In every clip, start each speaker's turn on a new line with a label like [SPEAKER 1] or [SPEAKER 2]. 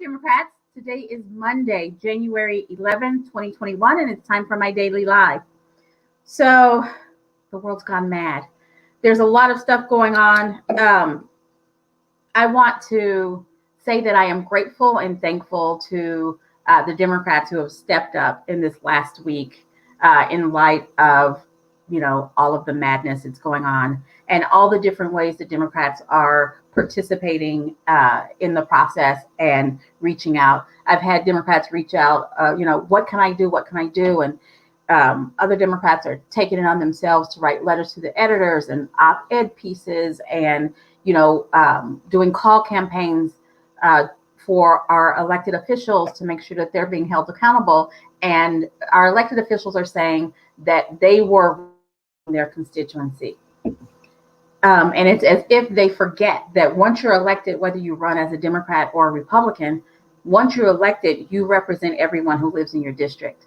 [SPEAKER 1] Democrats. Today is Monday, January 11th, 2021, and it's time for my daily live. So the world's gone mad. There's a lot of stuff going on. I want to say that I am grateful and thankful to the Democrats who have stepped up in this last week in light of, all of the madness that's going on and all the different ways that Democrats are participating in the process and reaching out. I've had Democrats reach out, what can I do? What can I do? And other Democrats are taking it on themselves to write letters to the editors and op-ed pieces and, doing call campaigns for our elected officials to make sure that they're being held accountable. And our elected officials are saying that they were their constituency. And it's as if they forget that once you're elected, whether you run as a Democrat or a Republican, once you're elected, you represent everyone who lives in your district.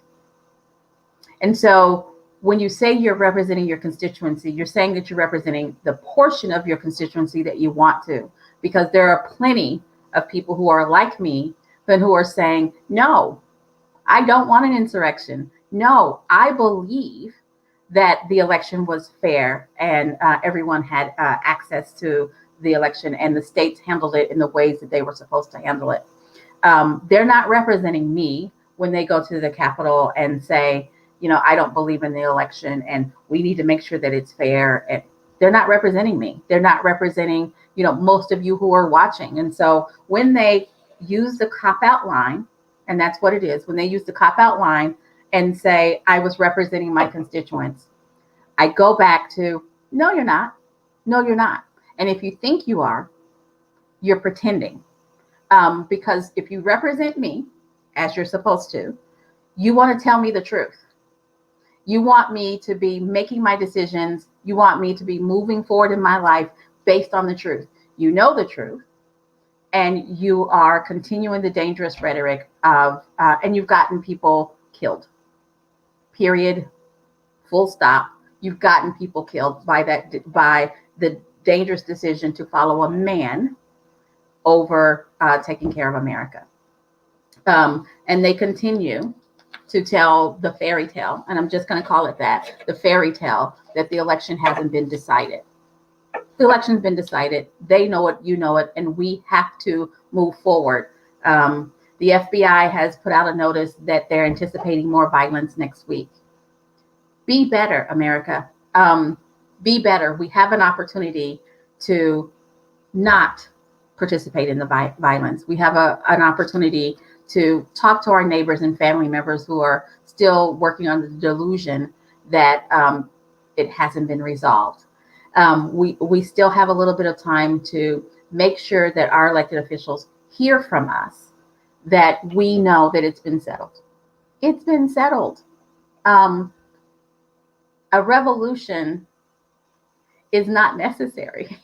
[SPEAKER 1] And so when you say you're representing your constituency, you're saying that you're representing the portion of your constituency that you want to, because there are plenty of people who are like me, but who are saying, no, I don't want an insurrection. No, I believe that the election was fair and everyone had access to the election and the states handled it in the ways that they were supposed to handle it. They're not representing me when they go to the Capitol and say, I don't believe in the election and we need to make sure that it's fair. And they're not representing me. They're not representing, most of you who are watching. And so when they use the cop-out line, and that's what it is, when they use the cop-out line and say, I was representing my constituents, I go back to, no, you're not. No, you're not. And if you think you are, you're pretending. Because if you represent me, as you're supposed to, you want to tell me the truth. You want me to be making my decisions. You want me to be moving forward in my life based on the truth. You know the truth. And you are continuing the dangerous rhetoric of, and you've gotten people killed. Period. Full stop. You've gotten people killed by the dangerous decision to follow a man over taking care of America. And they continue to tell the fairy tale, and I'm just going to call it that, the fairy tale that the election hasn't been decided. The election's been decided. They know it, you know it, and we have to move forward. The FBI has put out a notice that they're anticipating more violence next week. Be better, America. Be better. We have an opportunity to not participate in the violence. We have an opportunity to talk to our neighbors and family members who are still working on the delusion that it hasn't been resolved. We still have a little bit of time to make sure that our elected officials hear from us, that we know that it's been settled. It's been settled. A revolution is not necessary.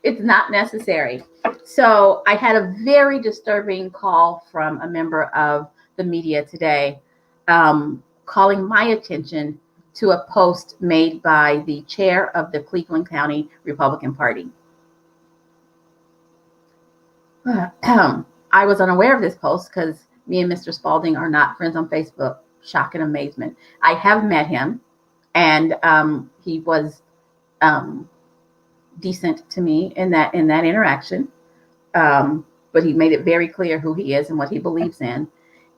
[SPEAKER 1] It's not necessary. So I had a very disturbing call from a member of the media today, calling my attention to a post made by the chair of the Cleveland County Republican Party. I was unaware of this post because me and Mr. Spalding are not friends on Facebook. Shock and amazement. I have met him, and he was decent to me in that interaction. But he made it very clear who he is and what he believes in.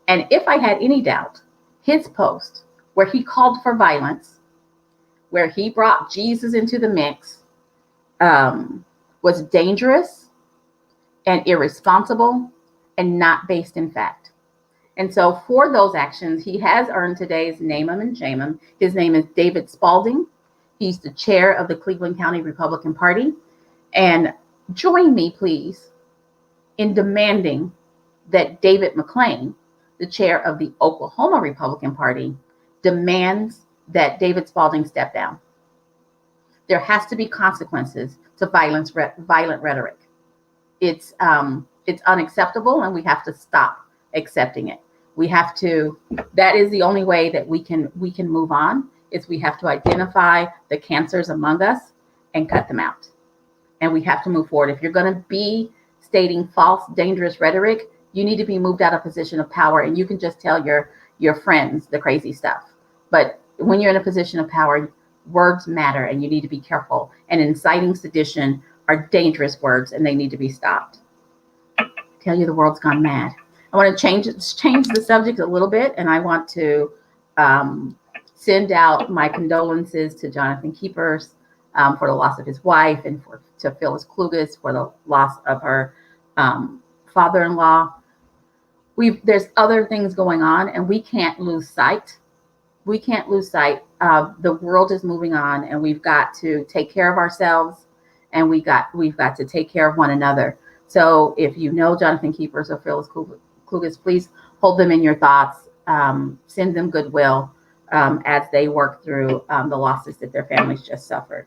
[SPEAKER 1] And if I had any doubt, his post where he called for violence, where he brought Jesus into the mix, was dangerous and irresponsible and not based in fact. And so for those actions, he has earned today's name him and shame him. His name is David Spalding. He's the chair of the Cleveland County Republican Party. And join me, please, in demanding that David McClain, the chair of the Oklahoma Republican Party, demands that David Spalding step down. There has to be consequences to violent rhetoric. It's unacceptable, and we have to stop accepting it. We have to. That is the only way that we can move on. Is we have to identify the cancers among us and cut them out. And we have to move forward. If you're going to be stating false, dangerous rhetoric, you need to be moved out of position of power, and you can just tell your friends the crazy stuff. But when you're in a position of power, words matter, and you need to be careful. And inciting sedition are dangerous words, and they need to be stopped. Tell you the world's gone mad. I want to change the subject a little bit, and I want to send out my condolences to Jonathan Keepers for the loss of his wife, and to Phyllis Kluges for the loss of her father-in-law. There's other things going on, and we can't lose sight. We can't lose sight. The world is moving on, and we've got to take care of ourselves, and we've got to take care of one another. So if you know Jonathan Keepers or Phyllis Kluges, please hold them in your thoughts. Send them goodwill as they work through the losses that their families just suffered.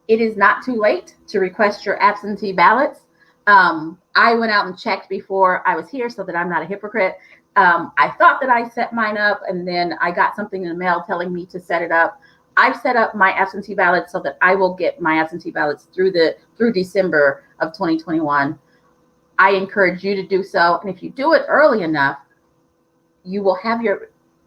[SPEAKER 1] It is not too late to request your absentee ballots. I went out and checked before I was here so that I'm not a hypocrite. I thought that I set mine up, and then I got something in the mail telling me to set it up. I've set up my absentee ballots so that I will get my absentee ballots through December of 2021. I encourage you to do so. And if you do it early enough, you will have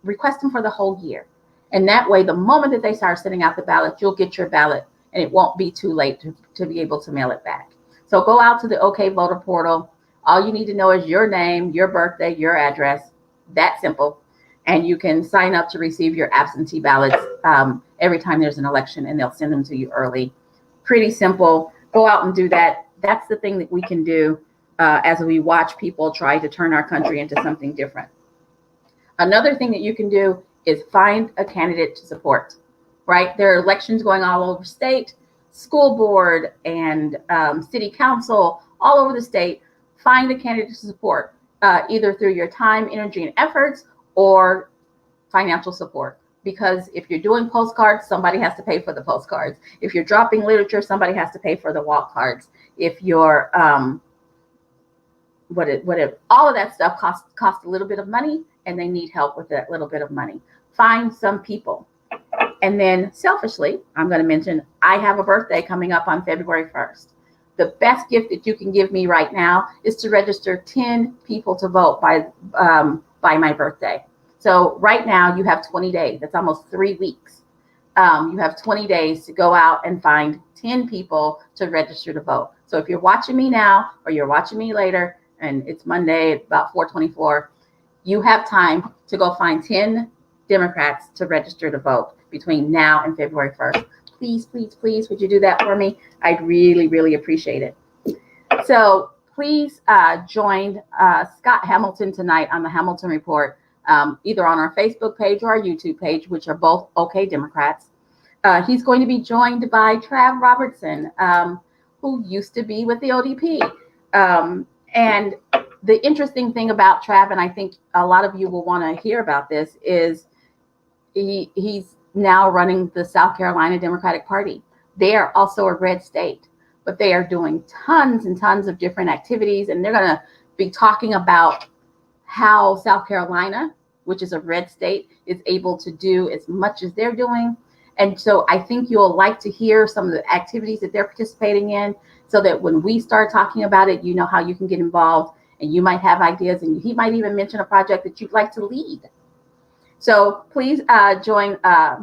[SPEAKER 1] request them for the whole year. And that way, the moment that they start sending out the ballot, you'll get your ballot, and it won't be too late to be able to mail it back. So go out to the OK Voter portal. All you need to know is your name, your birthday, your address. That simple. And you can sign up to receive your absentee ballots every time there's an election, and they'll send them to you early. Pretty simple. Go out and do that. That's the thing that we can do as we watch people try to turn our country into something different. Another thing that you can do is find a candidate to support, right? There are elections going all over state, school board, and city council, all over the state. Find a candidate to support, either through your time, energy, and efforts, or financial support. Because if you're doing postcards, somebody has to pay for the postcards. If you're dropping literature, somebody has to pay for the walk cards. If you're all of that stuff costs a little bit of money, and they need help with that little bit of money. Find some people. And then selfishly, I'm going to mention, I have a birthday coming up on February 1st. The best gift that you can give me right now is to register 10 people to vote by my birthday. So right now you have 20 days. That's almost 3 weeks. You have 20 days to go out and find 10 people to register to vote. So if you're watching me now, or you're watching me later, and it's Monday at about 4:24, you have time to go find 10 Democrats to register to vote between now and February 1st. Please, please, please, would you do that for me? I'd really, really appreciate it. So please join Scott Hamilton tonight on the Hamilton Report, either on our Facebook page or our YouTube page, which are both OK Democrats. He's going to be joined by Trav Robertson, who used to be with the ODP. And the interesting thing about Trav, and I think a lot of you will want to hear about this, is he's now running the South Carolina Democratic Party. They are also a red state, but they are doing tons and tons of different activities, and they're going to be talking about how South Carolina, which is a red state, is able to do as much as they're doing. And so I think you'll like to hear some of the activities that they're participating in, so that when we start talking about it, you know how you can get involved, and you might have ideas, and he might even mention a project that you'd like to lead. So please join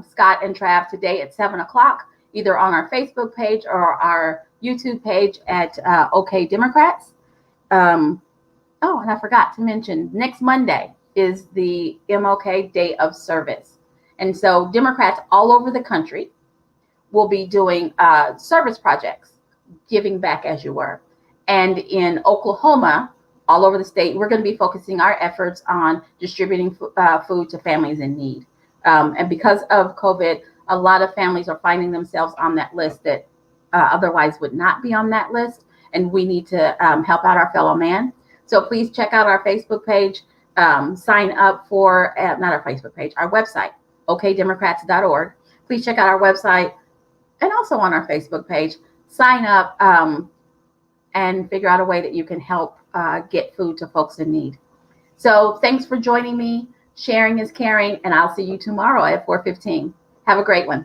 [SPEAKER 1] Scott and Trav today at 7 o'clock, either on our Facebook page or our YouTube page at OK Democrats. And I forgot to mention, next Monday is the MLK Day of Service. And so Democrats all over the country will be doing service projects, giving back as you were. And in Oklahoma, all over the state, we're going to be focusing our efforts on distributing food to families in need. And because of COVID, a lot of families are finding themselves on that list that otherwise would not be on that list. And we need to help out our fellow man. So please check out our Facebook page, sign up for, not our Facebook page, our website, okdemocrats.org. Please check out our website and also on our Facebook page, sign up and figure out a way that you can help get food to folks in need. So thanks for joining me. Sharing is caring, and I'll see you tomorrow at 4:15. Have a great one.